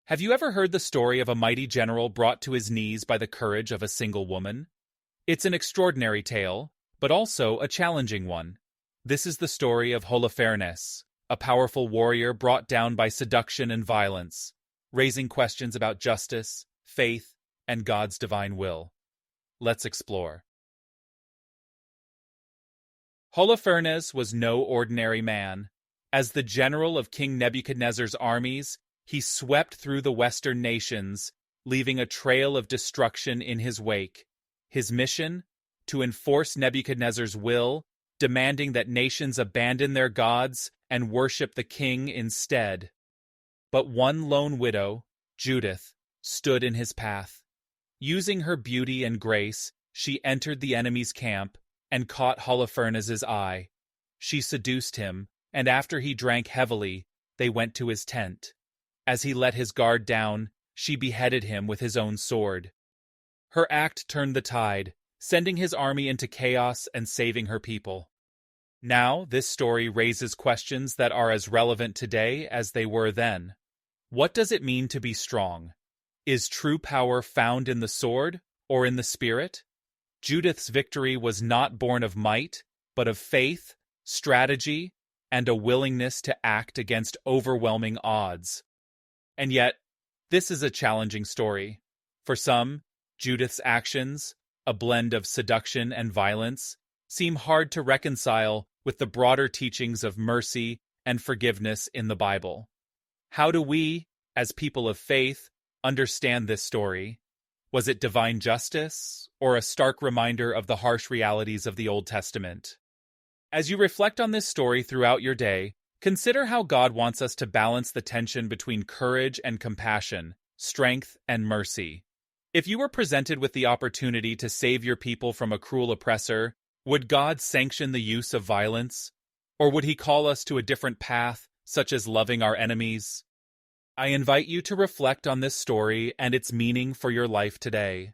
Have you ever heard the story of a mighty general brought to his knees by the courage of a single woman? It's an extraordinary tale, but also a challenging one. This is the story of Holofernes, a powerful warrior brought down by seduction and violence, raising questions about justice, faith, and God's divine will. Let's explore. Holofernes was no ordinary man. As the general of King Nebuchadnezzar's armies, he swept through the Western nations, leaving a trail of destruction in his wake. His mission? To enforce Nebuchadnezzar's will, demanding that nations abandon their gods and worship the king instead. But one lone widow, Judith, stood in his path. Using her beauty and grace, she entered the enemy's camp and caught Holofernes' eye. She seduced him, and after he drank heavily, they went to his tent. As he let his guard down, she beheaded him with his own sword. Her act turned the tide, sending his army into chaos and saving her people. Now, this story raises questions that are as relevant today as they were then. What does it mean to be strong? Is true power found in the sword or in the spirit? Judith's victory was not born of might, but of faith, strategy, and a willingness to act against overwhelming odds. And yet, this is a challenging story. For some, Judith's actions, a blend of seduction and violence, seem hard to reconcile with the broader teachings of mercy and forgiveness in the Bible. How do we, as people of faith, understand this story? Was it divine justice, or a stark reminder of the harsh realities of the Old Testament? As you reflect on this story throughout your day, consider how God wants us to balance the tension between courage and compassion, strength and mercy. If you were presented with the opportunity to save your people from a cruel oppressor, would God sanction the use of violence? Or would he call us to a different path, such as loving our enemies? I invite you to reflect on this story and its meaning for your life today.